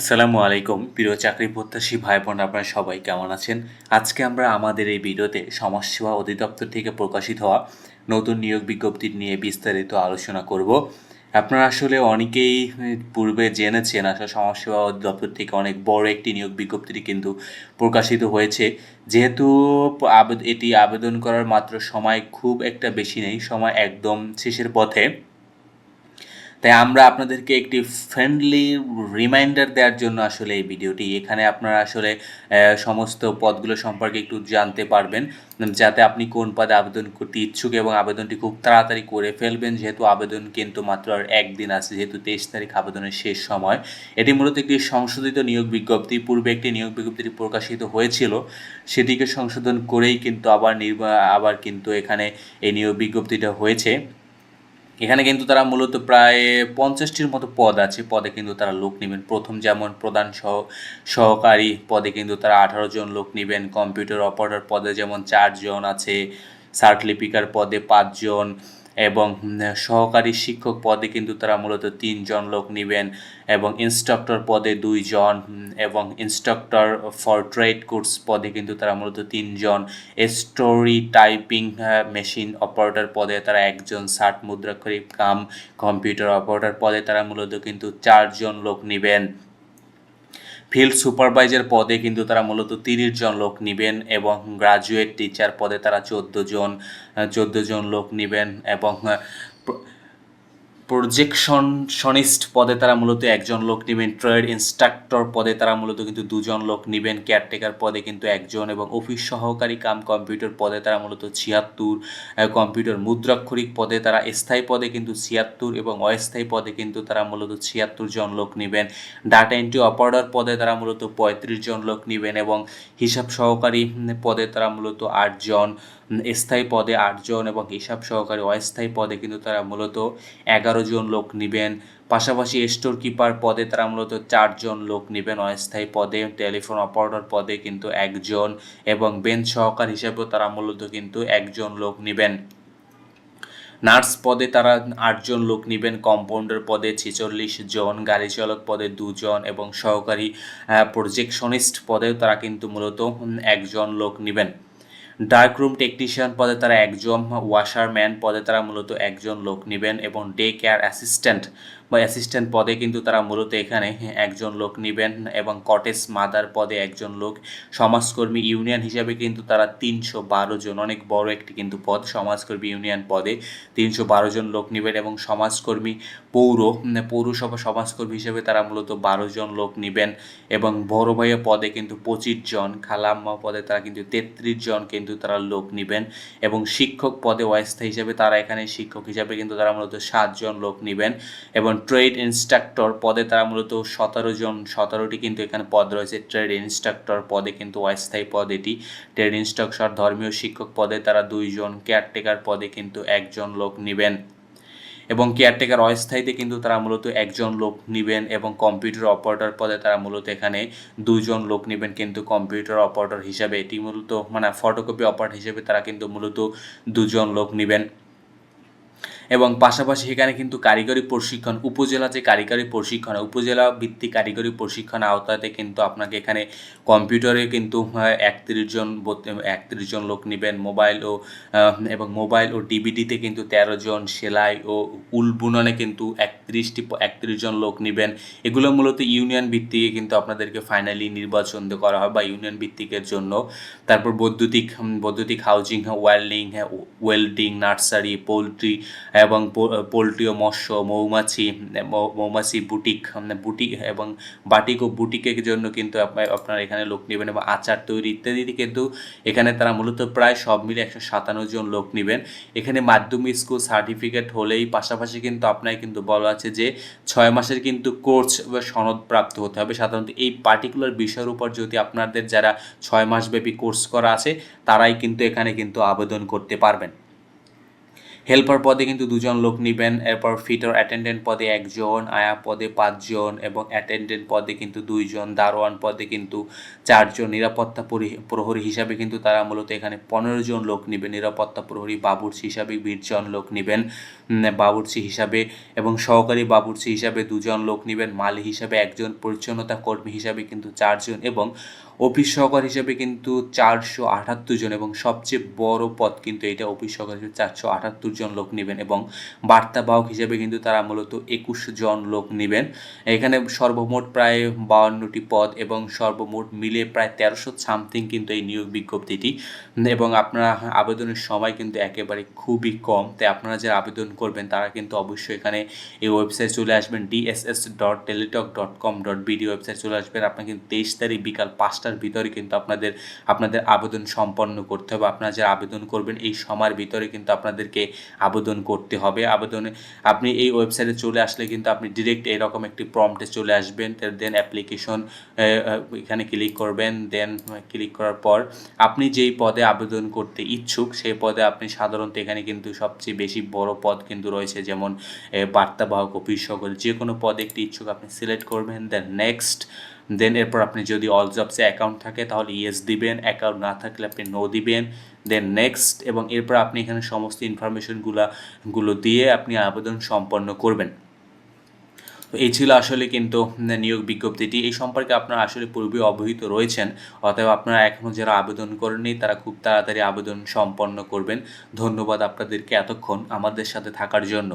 আসসালামু আলাইকুম প্রিয় চাকরি প্রত্যাশী ভাই বোন আপনারা সবাই কেমন আছেন? আজকে আমরা আমাদের এই ভিডিওতে সমাজসেবা অধিদপ্তর থেকে প্রকাশিত হওয়া নতুন নিয়োগ বিজ্ঞপ্তি নিয়ে বিস্তারিত আলোচনা করব। আপনারা আসলে অনেকেই পূর্বে জেনেছেন আসলে সমাজসেবা অধিদপ্তর থেকে অনেক বড় একটি নিয়োগ বিজ্ঞপ্তি কিন্তু প্রকাশিত হয়েছে। যেহেতু এটি আবেদন করার মাত্র সময় খুব একটা বেশি নেই, সময় একদম শেষের পথে। তাই আমরা আপনাদেরকে একটি ফ্রেন্ডলি রিমাইন্ডার দেওয়ার জন্য আসলে এই ভিডিওটি। এখানে আপনারা আসলে সমস্ত পদগুলো সম্পর্কে একটু জানতে পারবেন, যাতে আপনি কোন পদে আবেদন করতে ইচ্ছুক এবং আবেদনটি খুব তাড়াতাড়ি করে ফেলবেন, যেহেতু আবেদন কিন্তু মাত্র আর একদিন আছে, যেহেতু 23 তারিখ আবেদনের শেষ সময়। এটি মূলত একটি সংশোধিত নিয়োগ বিজ্ঞপ্তি। পূর্বে একটি নিয়োগ বিজ্ঞপ্তি প্রকাশিত হয়েছিল, সেটিকে সংশোধন করেই কিন্তু আবার কিন্তু এখানে এই নিয়োগ বিজ্ঞপ্তিটা হয়েছে। এখানে কিন্তু তারা মূলত প্রায় 50টির মতো পদ আছে, পদে কিন্তু তারা লোক নেবেন। প্রথম যেমন প্রধান সহকারী পদে কিন্তু তারা 18 জন লোক নেবেন। কম্পিউটার অপারেটর পদে যেমন 4 জন আছে, সার্ট লিপিকার পদে 5 জন এবং সহকারী শিক্ষক পদে কিন্তু তারা মূলত 3 জন লোক নেবেন এবং ইনস্ট্রাক্টর পদে 2 জন এবং ইনস্ট্রাক্টর ফর ট্রেড কোর্স পদে কিন্তু তারা মূলত 3 জন। স্টোরি টাইপিং মেশিন অপারেটর পদে তারা 1 জন। ষাট মুদ্রাক্ষরিক কাম কম্পিউটার অপারেটর পদে তারা মূলত কিন্তু 4 জন লোক নেবেন। ফিল্ড সুপারভাইজার পদে কিন্তু তারা মূলত 30 জন লোক নেবেন এবং গ্রাজুয়েট টিচার পদে তারা 14 জন লোক নেবেন এবং প্রজেকশনিস্ট পদে তারা মূলত 1 জন লোক নেবেন। ট্রেড ইনস্ট্রাক্টর পদে তারা মূলত কিন্তু 2 জন লোক নেবেন। কেয়ারটেকার পদে কিন্তু 1 জন এবং অফিস সহকারী কাম কম্পিউটার পদে তারা মূলত 76। কম্পিউটার মুদ্রাক্ষরিক পদে তারা স্থায়ী পদে কিন্তু 76 এবং অস্থায়ী পদে কিন্তু তারা মূলত 76 জন লোক নেবেন। ডাটা এন্ট্রি অপারেটর পদে তারা মূলত 35 জন লোক নেবেন এবং হিসাব সহকারী পদে তারা মূলত 8 জন। স্থায়ী পদে 8 জন এবং হিসাব সহকারী অস্থায়ী পদে কিন্তু তারা মূলত 11 জন লোক নেবেন। পাশাপাশি স্টোর কিপার পদে তারা মূলত 4 জন লোক নেবেন অস্থায়ী পদে। টেলিফোন অপারেটর পদে কিন্তু 1 জন এবং বেঞ্চ সহকার হিসেবেও তারা মূলত কিন্তু 1 জন লোক নেবেন। নার্স পদে তারা 8 জন লোক নেবেন। কম্পাউন্ডার পদে 46 জন। গাড়ি চালক পদে 2 জন এবং সহকারী প্রজেকশনিস্ট পদেও তারা কিন্তু মূলত 1 জন লোক নেবেন। ডার্ক রুম টেকনিশিয়ান পদে তারা 1 জন। ওয়াশারম্যান পদে তারা মূলত 1 জন লোক নেবেন এবং ডে কেয়ার অ্যাসিস্ট্যান্ট বা অ্যাসিস্ট্যান্ট পদে কিন্তু তারা মূলত এখানে 1 জন লোক নেবেন এবং কটেজ মাদার পদে 1 জন লোক। সমাজকর্মী ইউনিয়ন হিসাবে কিন্তু তারা 312 জন, অনেক বড় একটি কিন্তু পদ। সমাজকর্মী ইউনিয়ন পদে 312 জন লোক নেবেন এবং সমাজকর্মী পৌরসভা সমাজকর্মী হিসেবে তারা মূলত 12 জন লোক নেবেন এবং বড় ভাইয়া পদে কিন্তু 25 জন। খালাম্মা পদে তারা কিন্তু 33 জন কিন্তু তারা লোক নেবেন এবং শিক্ষক পদে অস্থায়ী হিসেবে তারা এখানে শিক্ষক হিসাবে কিন্তু তারা মূলত 7 জন লোক নেবেন এবং ট্রেড ইনস্ট্রাক্টর পদে তারা মূলত 17 জন। 17টি কিন্তু এখানে পদ রয়েছে। ট্রেড ইনস্ট্রাক্টর পদে কিন্তু অস্থায়ী পদ এটি। ট্রেড ইনস্ট্রাক্টর ধর্মীয় শিক্ষক পদে তারা 2 জন। কেয়ারটেকার পদে কিন্তু 1 জন লোক নেবেন এবং কেয়ারটেকার অস্থায়ীতে কিন্তু তারা মূলত 1 জন লোক নেবেন এবং কম্পিউটার অপারেটর পদে তারা মূলত এখানে 2 জন লোক নেবেন কিন্তু কম্পিউটার অপারেটর হিসাবে। এটি মূলত ফটোকপি অপারেটর হিসেবে তারা কিন্তু মূলত 2 জন লোক নেবেন এবং পাশাপাশি এখানে কিন্তু কারিগরি প্রশিক্ষণ, উপজেলা যে কারিগরি প্রশিক্ষণ, উপজেলা ভিত্তিক কারিগরি প্রশিক্ষণ আওতাতে কিন্তু আপনাকে এখানে কম্পিউটারে কিন্তু 31 জন লোক নেবেন। মোবাইল ও ডিবিডিতে কিন্তু 13 জন। সেলাই ও উল বুননে কিন্তু 31 জন লোক নেবেন। এগুলো মূলত ইউনিয়ন ভিত্তিকে কিন্তু আপনাদেরকে ফাইনালি নির্বাচন করা হয় বা ইউনিয়ন ভিত্তিকের জন্য। তারপর বৈদ্যুতিক হাউজিং, ওয়েল্ডিং, নার্সারি, পোলট্রি এবং পোলট্রি ও মৎস্য, মৌমাছি বুটিক এবং বাটিক ও বুটিকের জন্য কিন্তু আপনারা এখানে লোক নেবেন এবং আচার তৈরি ইত্যাদিতে কিন্তু এখানে তারা মূলত প্রায় সব মিলে 157 জন লোক নেবেন। এখানে মাধ্যমিক স্কুল সার্টিফিকেট হলেই পাশাপাশি কিন্তু আপনাকে কিন্তু বলা আছে যে 6 মাসের কিন্তু কোর্স বা সনদ প্রাপ্ত হতে হবে। সাধারণত এই পার্টিকুলার বিষয়ের উপর যদি আপনাদের যারা 6 মাসব্যাপী কোর্স করা আছে তারাই কিন্তু এখানে কিন্তু আবেদন করতে পারবেন। হেল্পার পদে কিন্তু 2 জন লোক নিবেন। এরপর ফিটার অ্যাটেন্ডেন্ট পদে 1 জন, আয়া পদে 5 জন এবং অ্যাটেন্ডেন্ট পদে কিন্তু 2 জন, দারোয়ান পদে কিন্তু 4 জন, নিরাপত্তা প্রহরী হিসাবে কিন্তু তারা মূলত এখানে 15 জন লোক নিবে। নিরাপত্তা প্রহরী, বাবুর্চি হিসাবে 20 জন লোক নিবেন বাবুর্চি হিসাবে, এবং সহকারী বাবুর্চি হিসাবে 2 জন লোক নিবেন। মালি হিসাবে 1 জন, পরিচ্ছন্নতা কর্মী হিসাবে কিন্তু 4 জন এবং অফিস সহকারী হিসেবে কিন্তু 478 জন, এবং সবচেয়ে বড় পদ কিন্তু এটা, অফিস সহকারী হিসেবে 478 জন লোক নেবেন। এবং বার্তাবাহক হিসেবে কিন্তু তারা মূলত 21 জন লোক নেবেন। এখানে সর্বমোট প্রায় 52টি পদ এবং সর্বমোট মিলে প্রায় 1300 সামথিং কিন্তু এই নিয়োগ বিজ্ঞপ্তিটি। এবং আপনারা আবেদনের সময় কিন্তু একেবারে খুবই কম, তাই আপনারা যারা আবেদন করবেন তারা কিন্তু অবশ্যই এখানে এই ওয়েবসাইট চলে আসবেন, dss.teletalk.com.bd ওয়েবসাইট চলে আসবেন। আপনার কিন্তু 23 তারিখ বিকাল 5টার ভিতরে কিন্তু আপনাদের আবেদন সম্পন্ন করতে হবে। আপনারা যারা আবেদন করবেন এই সময়ের ভিতরে কিন্তু আপনাদেরকে আবেদন করতে হবে। আবেদনে আপনি এই ওয়েবসাইটে চলে আসলে কিন্তু আপনি ডিরেক্ট এরকম একটি প্রম্পটে চলে আসবেন। দেন অ্যাপ্লিকেশন এখানে ক্লিক করবেন। দেন ক্লিক করার পর আপনি যেই পদে আবেদন করতে ইচ্ছুক সেই পদে আপনি সাধারণত এখানে কিন্তু সবচেয়ে বেশি বড় পদ কিন্তু রয়েছে, যেমন বার্তাবাহক, অফিস সহকারী, যে কোনো পদে একটি ইচ্ছুক আপনি সিলেক্ট করবেন। দেন নেক্সট, দেন এরপর আপনি যদি অল জবসে অ্যাকাউন্ট থাকে তাহলে ইয়েস দিবেন, অ্যাকাউন্ট না থাকলে আপনি নো দিবেন। দেন নেক্সট, এবং এরপর আপনি এখানে সমস্ত ইনফরমেশনগুলো দিয়ে আপনি আবেদন সম্পন্ন করবেন। তো এই ছিল আসলে কিন্তু নিয়োগ বিজ্ঞপ্তিটি। এই সম্পর্কে আপনারা আসলে পূর্বে অবহিত রয়েছেন, অতএব আপনারা এখনও যারা আবেদন করেননি তারা খুব তাড়াতাড়ি আবেদন সম্পন্ন করবেন। ধন্যবাদ আপনাদেরকে এতক্ষণ আমাদের সাথে থাকার জন্য।